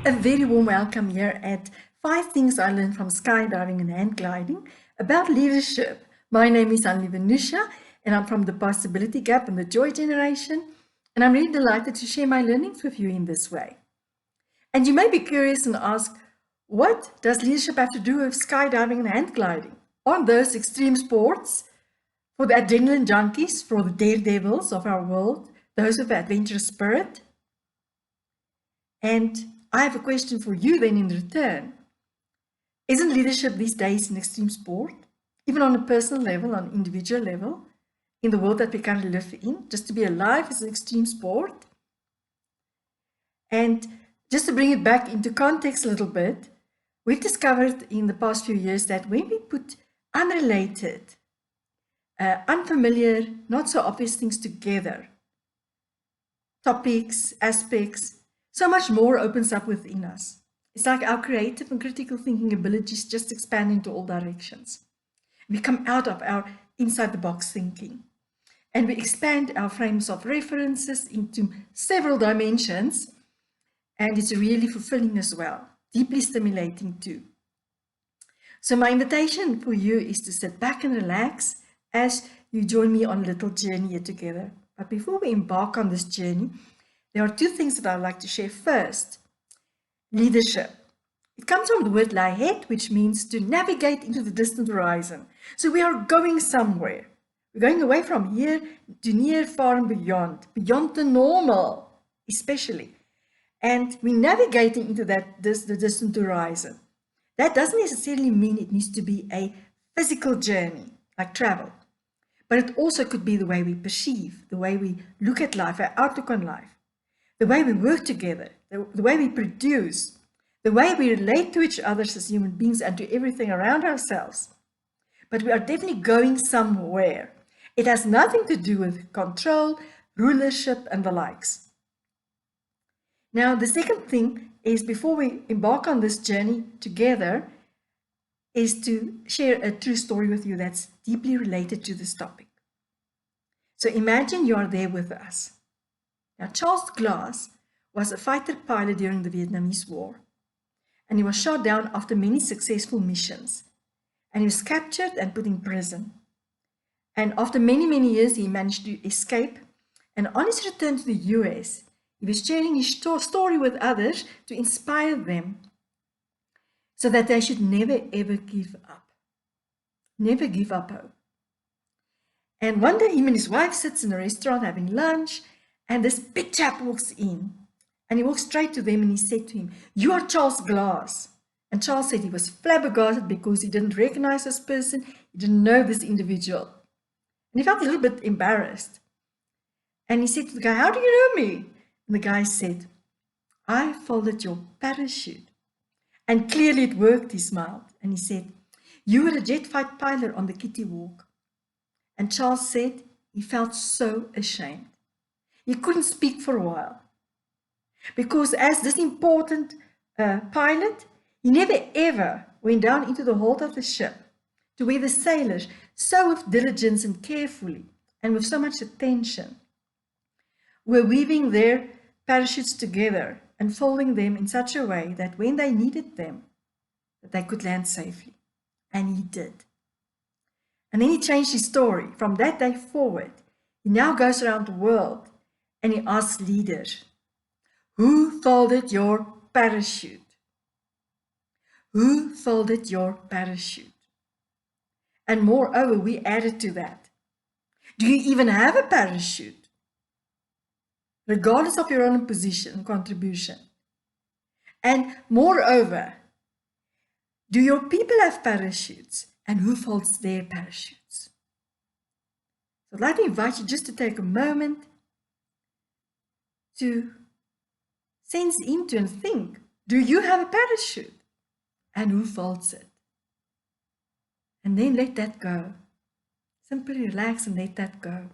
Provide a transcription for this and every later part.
A very warm welcome here at 5 Things I Learned from Skydiving and Hang Gliding about leadership. My name is Hannelie Venucia and I'm from the Possibility Gap and the Joy Generation, and I'm really delighted to share my learnings with you in this way. And you may be curious and ask, what does leadership have to do with skydiving and hang gliding? Aren't those extreme sports for the adrenaline junkies, for the daredevils of our world, those with the adventurous spirit? And I have a question for you then in return. Isn't leadership these days an extreme sport? Even on a personal level, on an individual level, in the world that we currently live in, just to be alive is an extreme sport. And just to bring it back into context a little bit, we've discovered in the past few years that when we put unrelated, unfamiliar, not so obvious things together, topics, aspects, so much more opens up within us. It's like our creative and critical thinking abilities just expand into all directions. We come out of our inside-the-box thinking, and we expand our frames of references into several dimensions, and it's really fulfilling as well, deeply stimulating too. So my invitation for you is to sit back and relax as you join me on a little journey here together. But before we embark on this journey, there are 2 things that I'd like to share. First, leadership. It comes from the word lie ahead, which means to navigate into the distant horizon. So we are going somewhere. We're going away from here to near, far and beyond the normal, especially. And we're navigating into the distant horizon. That doesn't necessarily mean it needs to be a physical journey, like travel. But it also could be the way we perceive, the way we look at life, our outlook on life. The way we work together, the way we produce, the way we relate to each other as human beings and to everything around ourselves. But we are definitely going somewhere. It has nothing to do with control, rulership, and the likes. Now, the second thing is, before we embark on this journey together, is to share a true story with you that's deeply related to this topic. So imagine you are there with us. Now, Charles Glass was a fighter pilot during the Vietnamese War, and he was shot down after many successful missions, and he was captured and put in prison. And after many, many years, he managed to escape, and on his return to the US, he was sharing his story with others to inspire them so that they should never, ever give up. Never give up hope. And one day, him and his wife sits in a restaurant having lunch, and this big chap walks in, and he walks straight to them and he said to him, "You are Charles Glass." And Charles said he was flabbergasted because he didn't recognize this person, he didn't know this individual. And he felt a little bit embarrassed. And he said to the guy, "How do you know me?" And the guy said, "I folded your parachute." And clearly it worked, he smiled. And he said, "You were a jet fight pilot on the Kitty Walk." And Charles said he felt so ashamed. He couldn't speak for a while, because as this important pilot, he never ever went down into the hold of the ship to where the sailors, so with diligence and carefully and with so much attention, were weaving their parachutes together and folding them in such a way that when they needed them, that they could land safely. And he did. And then he changed his story. From that day forward, he now goes around the world and he asks leaders, "Who folded your parachute? Who folded your parachute?" And moreover, we added to that, do you even have a parachute? Regardless of your own position and contribution. And moreover, do your people have parachutes? And who folds their parachutes? So I'd like to invite you just to take a moment to sense into and think, do you have a parachute? And who folds it? And then let that go. Simply relax and let that go.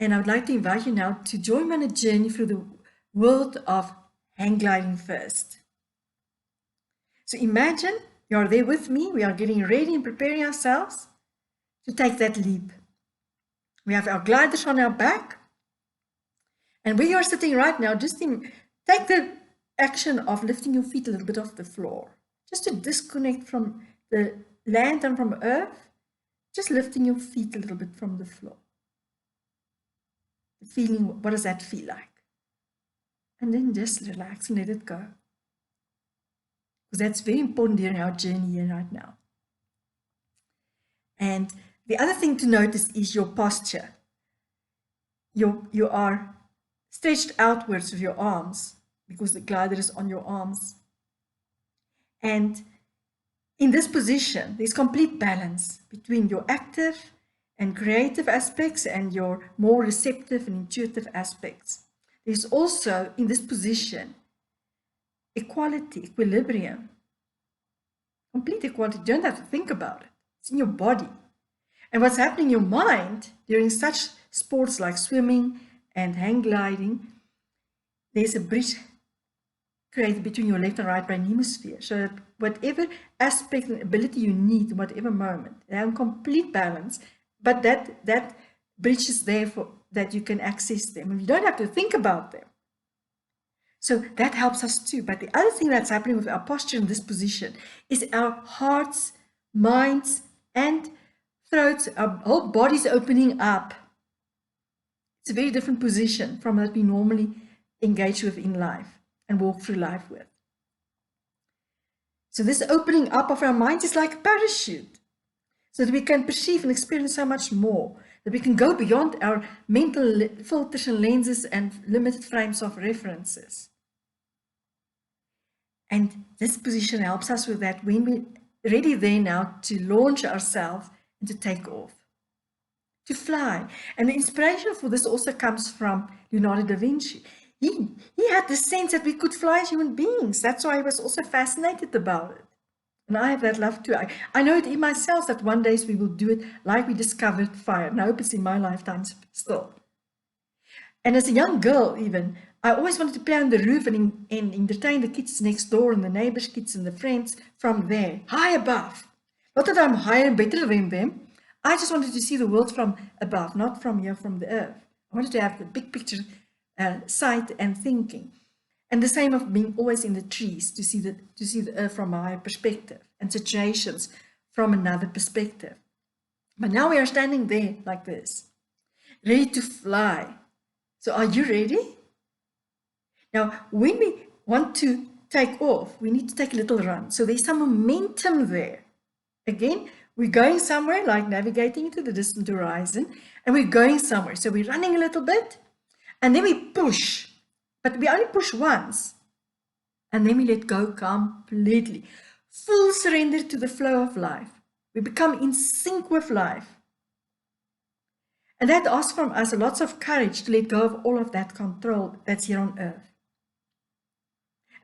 And I would like to invite you now to join me on a journey through the world of hang gliding first. So imagine you're there with me. We are getting ready and preparing ourselves to take that leap. We have our gliders on our back. And where you're sitting right now, just Take the action of lifting your feet a little bit off the floor, just to disconnect from the land and from earth, just lifting your feet a little bit from the floor. Feeling, what does that feel like? And then just relax and let it go. Because that's very important during our journey here right now. And the other thing to notice is your posture. You are stretched outwards with your arms because the glider is on your arms. And in this position, there's complete balance between your active and creative aspects and your more receptive and intuitive aspects. There's also, in this position, equality, equilibrium, complete equality. You don't have to think about it. It's in your body. And what's happening in your mind during such sports like swimming and hang gliding, there's a bridge created between your left and right brain hemisphere, so that whatever aspect and ability you need in whatever moment, they are in complete balance, but that bridge is there for that you can access them, and you don't have to think about them. So that helps us too. But the other thing that's happening with our posture in this position is our hearts, minds, and throats, our whole body's opening up. It's a very different position from what we normally engage with in life and walk through life with. So this opening up of our minds is like a parachute, so that we can perceive and experience so much more, that we can go beyond our mental filters and lenses and limited frames of references. And this position helps us with that when we're ready there now to launch ourselves and to take off, to fly. And the inspiration for this also comes from Leonardo da Vinci. He had the sense that we could fly as human beings. That's why I was also fascinated about it. And I have that love too. I know it in myself that one day we will do it like we discovered fire. And I hope it's in my lifetime still. And as a young girl even, I always wanted to play on the roof and entertain the kids next door and the neighbors' kids and the friends from there, high above. Not that I'm higher and better than them. I just wanted to see the world from above, not from here, from the earth. I wanted to have the big picture sight and thinking. And the same of being always in the trees to see the earth from a higher perspective and situations from another perspective. But now we are standing there like this, ready to fly. So are you ready? Now, when we want to take off, we need to take a little run. So there's some momentum there. Again, we're going somewhere, like navigating into the distant horizon, and we're going somewhere. So we're running a little bit, and then we push. But we only push once, and then we let go completely. Full surrender to the flow of life. We become in sync with life. And that asks from us lots of courage to let go of all of that control that's here on earth.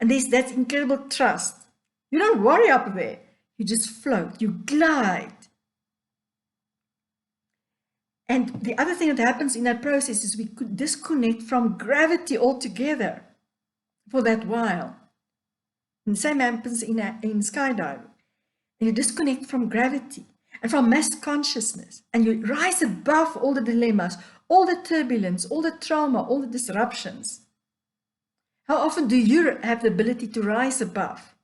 And there's that incredible trust. You don't worry up there. You just float. You glide. And the other thing that happens in that process is we could disconnect from gravity altogether for that while. And the same happens in skydiving. And you disconnect from gravity and from mass consciousness. And you rise above all the dilemmas, all the turbulence, all the trauma, all the disruptions. How often do you have the ability to rise above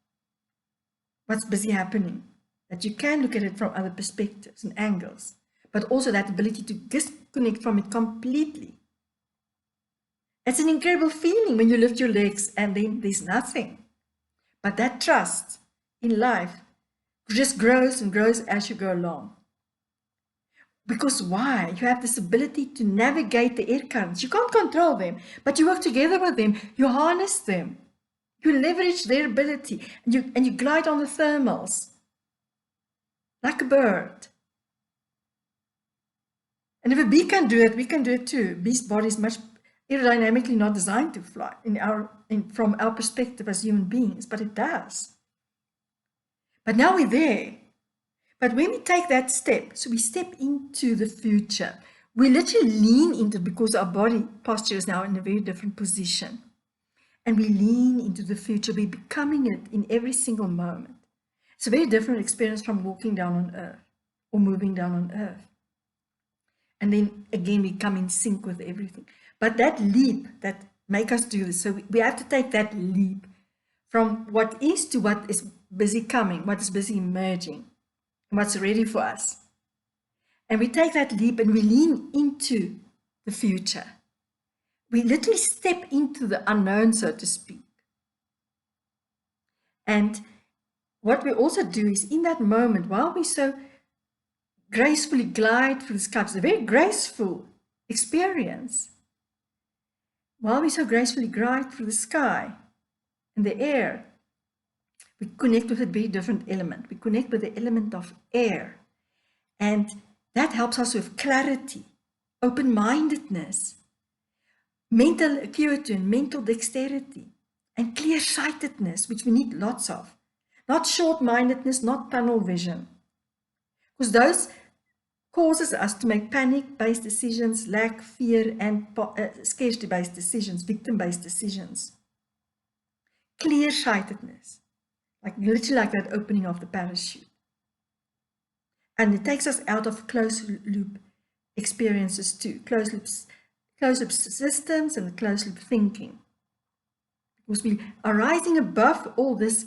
what's busy happening? That you can look at it from other perspectives and angles, but also that ability to disconnect from it completely. It's an incredible feeling when you lift your legs and then there's nothing. But that trust in life just grows and grows as you go along. Because why? You have this ability to navigate the air currents. You can't control them, but you work together with them. You harness them. You leverage their ability, and you glide on the thermals like a bird. And if a bee can do it, we can do it too. Bee's body is much aerodynamically not designed to fly from our perspective as human beings, but it does. But now we're there. But when we take that step, so we step into the future, we literally lean into, because our body posture is now in a very different position. And we lean into the future, we're becoming it in every single moment. It's a very different experience from walking down on earth or moving down on earth. And then again, we come in sync with everything. But that leap, that make us do this. So we have to take that leap from what is to what is busy coming, what is busy emerging, and what's ready for us. And we take that leap and we lean into the future. We literally step into the unknown, so to speak. And what we also do is in that moment, while we so gracefully glide through the sky, it's a very graceful experience. While we so gracefully glide through the sky, in the air, we connect with a very different element. We connect with the element of air. And that helps us with clarity, open-mindedness, mental acuity and mental dexterity, and clear-sightedness, which we need lots of. Not short-mindedness, not tunnel vision. Because those causes us to make panic-based decisions, lack, fear, and scarcity-based decisions, victim-based decisions. Clear-sightedness, like literally like that opening of the parachute. And it takes us out of closed-loop experiences too, closed-loop systems and closed-loop thinking. Because we are rising above all this,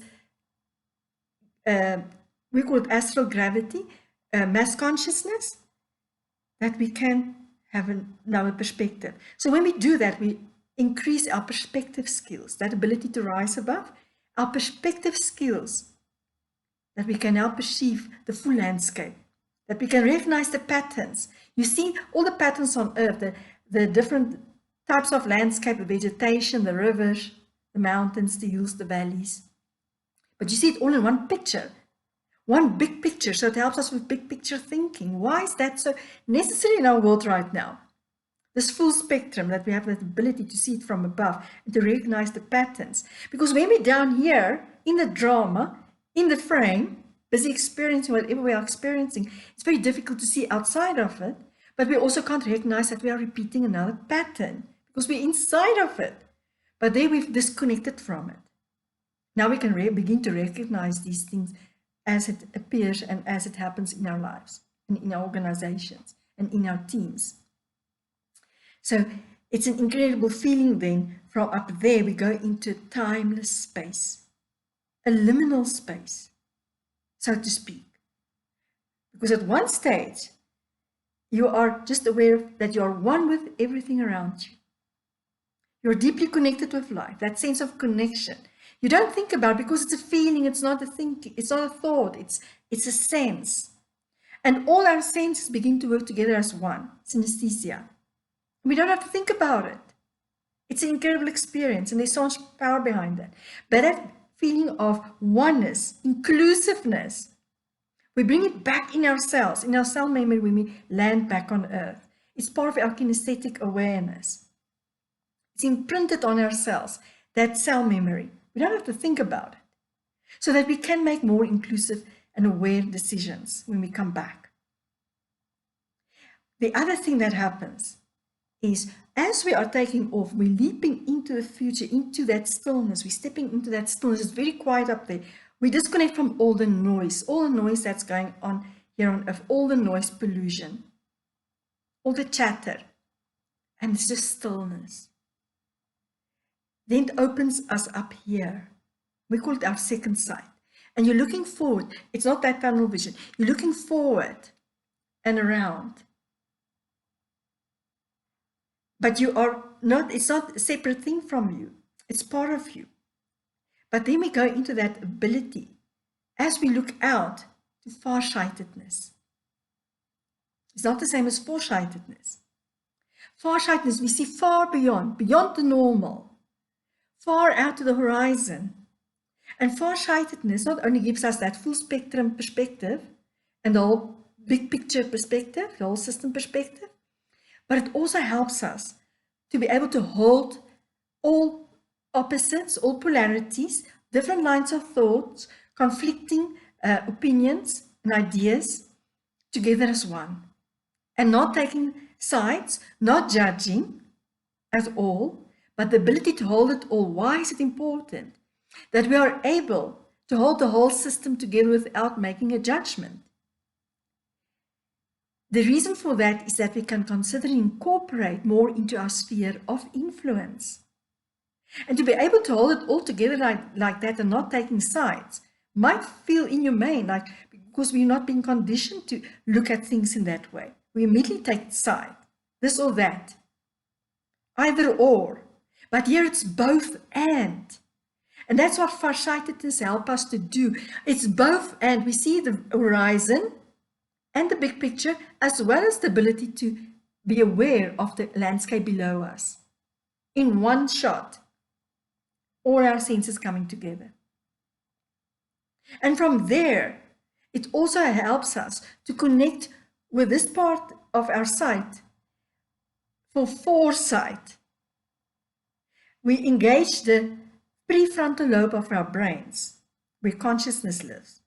we call it astral gravity, mass consciousness, that we can have now a perspective. So when we do that, we increase our perspective skills, that ability to rise above, our perspective skills, that we can now perceive the full landscape, that we can recognize the patterns. You see all the patterns on Earth, the different types of landscape, the vegetation, the rivers, the mountains, the hills, the valleys. But you see it all in one picture, one big picture. So it helps us with big picture thinking. Why is that so necessary in our world right now? This full spectrum, that we have that ability to see it from above and to recognize the patterns. Because when we're down here in the drama, in the frame, busy experiencing whatever we are experiencing, it's very difficult to see outside of it, but we also can't recognize that we are repeating another pattern because we're inside of it. But there we've disconnected from it. Now we can begin to recognize these things as it appears and as it happens in our lives, and in our organizations, and in our teams. So it's an incredible feeling then. From up there, we go into timeless space, a liminal space, so to speak. Because at one stage, you are just aware that you are one with everything around you. You're deeply connected with life, that sense of connection. You don't think about it because it's a feeling, it's not a thinking, it's not a thought, it's a sense. And all our senses begin to work together as one, synesthesia. We don't have to think about it. It's an incredible experience, and there's so much power behind that. But that feeling of oneness, inclusiveness, we bring it back in ourselves, in our cell memory when we land back on Earth. It's part of our kinesthetic awareness. It's imprinted on our cells, that cell memory. We don't have to think about it, so that we can make more inclusive and aware decisions when we come back. The other thing that happens is, as we are taking off, we're leaping into the future, into that stillness. We're stepping into that stillness. It's very quiet up there. We disconnect from all the noise that's going on here on Earth, all the noise pollution, all the chatter, and it's just stillness. Then it opens us up here. We call it our second sight. And you're looking forward. It's not that tunnel vision. You're looking forward and around. But you are not, it's not a separate thing from you. It's part of you. But then we go into that ability as we look out to farsightedness. It's not the same as foresightedness. Farsightedness, we see far beyond the normal, far out to the horizon. And farsightedness not only gives us that full spectrum perspective and the whole big picture perspective, the whole system perspective, but it also helps us to be able to hold all opposites, all polarities, different lines of thoughts, conflicting opinions and ideas together as one. And not taking sides, not judging at all, but the ability to hold it all. Why is it important? That we are able to hold the whole system together without making a judgment. The reason for that is that we can consider and incorporate more into our sphere of influence. And to be able to hold it all together like that and not taking sides might feel inhumane, like because we're not being conditioned to look at things in that way. We immediately take side, this or that, either or. But here it's both and. And that's what farsightedness helps us to do. It's both and. We see the horizon and the big picture, as well as the ability to be aware of the landscape below us. In one shot, all our senses coming together. And from there, it also helps us to connect with this part of our sight for foresight. We engage the prefrontal lobe of our brains, where consciousness lives.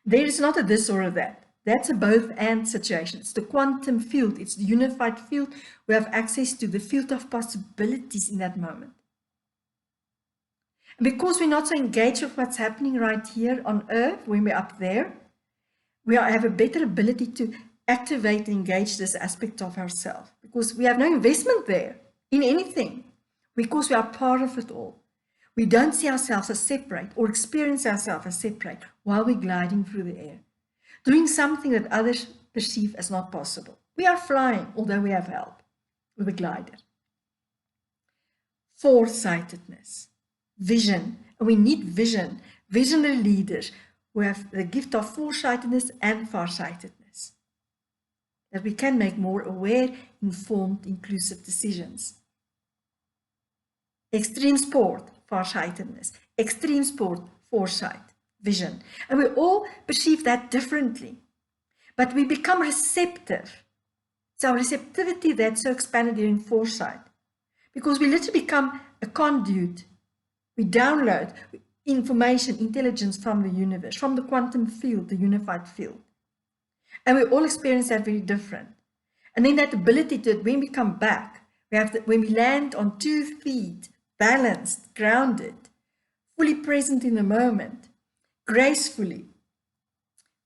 There is not a this or a that. That's a both and situation. It's the quantum field. It's the unified field. We have access to the field of possibilities in that moment. And because we're not so engaged with what's happening right here on Earth, when we're up there, we have a better ability to activate and engage this aspect of ourselves, because we have no investment there in anything, because we are part of it all. We don't see ourselves as separate or experience ourselves as separate while we're gliding through the air, doing something that others perceive as not possible. We are flying, although we have help with a glider. Foresightedness, vision, and we need vision, visionary leaders who have the gift of foresightedness and farsightedness, that we can make more aware, informed, inclusive decisions. Extreme sport, farsightedness. Extreme sport, foresight, vision. And we all perceive that differently, but we become receptive. It's our receptivity that's so expanded during foresight, because we literally become a conduit. We download information, intelligence from the universe, from the quantum field, the unified field. And we all experience that very different. And then that ability to, when we come back, when we land on 2 feet, balanced, grounded, fully present in the moment, gracefully,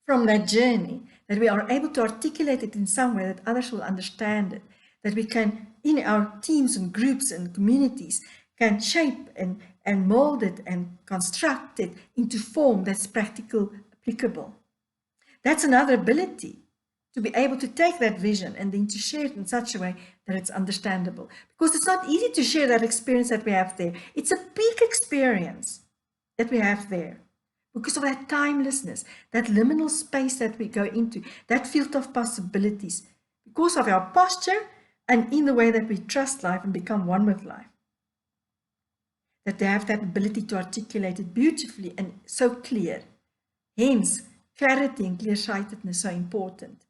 from that journey, that we are able to articulate it in some way that others will understand it, that we can, in our teams and groups and communities, can shape and mold it and construct it into form that's practical, applicable. That's another ability, to be able to take that vision and then to share it in such a way that it's understandable. Because it's not easy to share that experience that we have there. It's a peak experience that we have there, because of that timelessness, that liminal space that we go into, that field of possibilities, because of our posture and in the way that we trust life and become one with life. That they have that ability to articulate it beautifully and so clear. Hence, clarity and clear-sightedness are important,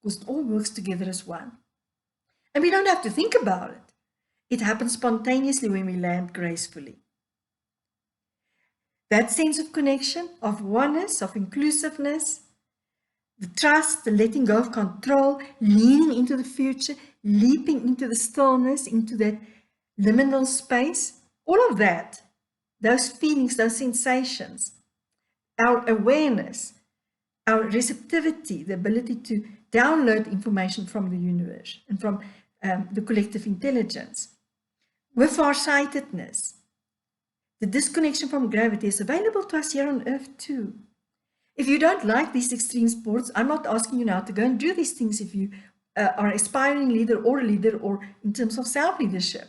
because it all works together as one. And we don't have to think about it. It happens spontaneously when we land gracefully. That sense of connection, of oneness, of inclusiveness, the trust, the letting go of control, leaning into the future, leaping into the stillness, into that liminal space, all of that, those feelings, those sensations, our awareness, our receptivity, the ability to download information from the universe and from the collective intelligence. With farsightedness, the disconnection from gravity is available to us here on Earth too. If you don't like these extreme sports, I'm not asking you now to go and do these things if you are an aspiring leader or a leader, or in terms of self-leadership.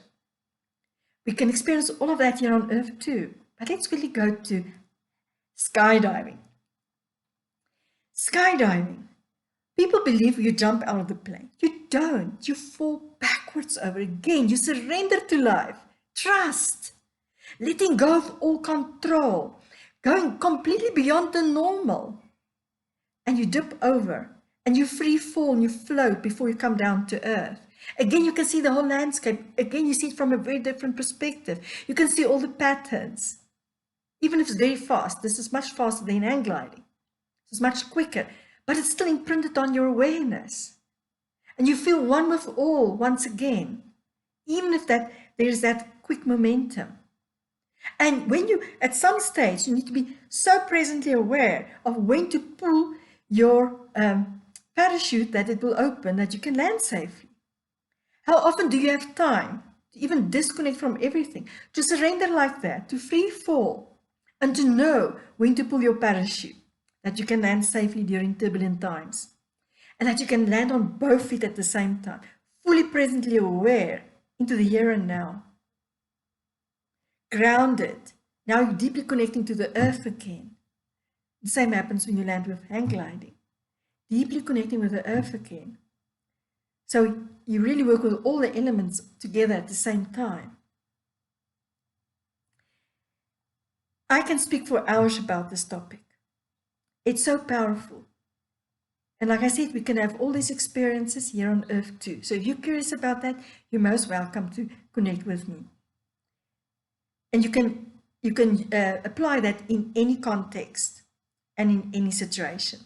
We can experience all of that here on Earth too. But let's quickly go to skydiving. Skydiving. People believe you jump out of the plane. You don't. You fall backwards over again. You surrender to life. Trust. Letting go of all control. Going completely beyond the normal. And you dip over. And you free fall and you float before you come down to earth. Again, you can see the whole landscape. Again, you see it from a very different perspective. You can see all the patterns. Even if it's very fast. This is much faster than hang gliding. It's much quicker. But it's still imprinted on your awareness. And you feel one with all once again. Even if there is that quick momentum. And when you, at some stage, you need to be so presently aware of when to pull your parachute that it will open, that you can land safely. How often do you have time to even disconnect from everything, to surrender like that, to free fall, and to know when to pull your parachute, that you can land safely during turbulent times, and that you can land on both feet at the same time, fully presently aware into the here and now. Grounded, now you're deeply connecting to the earth again. The same happens when you land with hang gliding, deeply connecting with the earth again. So you really work with all the elements together at the same time. I can speak for hours about this topic. It's so powerful. And like I said, we can have all these experiences here on earth too. So if you're curious about that, you're most welcome to connect with me. And you can apply that in any context and in any situation.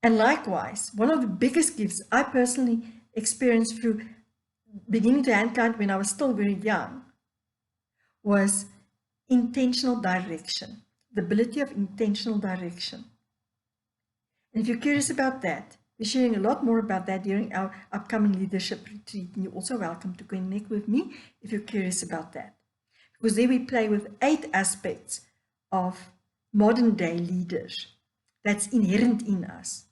And likewise, one of the biggest gifts I personally experienced through beginning to hang glide when I was still very young was intentional direction, the ability of intentional direction. And if you're curious about that, we're sharing a lot more about that during our upcoming leadership retreat. And you're also welcome to connect with me if you're curious about that. Because there we play with 8 aspects of modern day leaders that's inherent in us.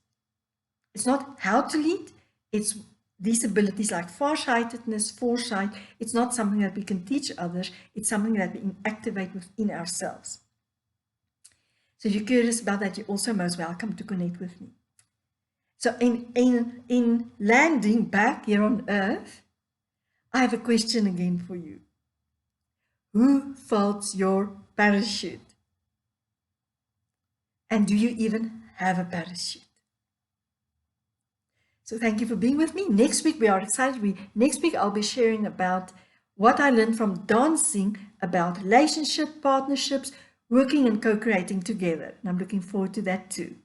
It's not how to lead, it's these abilities like farsightedness, foresight. It's not something that we can teach others, it's something that we activate within ourselves. So if you're curious about that, you're also most welcome to connect with me. So in landing back here on Earth, I have a question again for you. Who faults your parachute? And do you even have a parachute? So thank you for being with me. Next week we are excited. Next week I'll be sharing about what I learned from dancing about relationship, partnerships, working and co-creating together. And I'm looking forward to that too.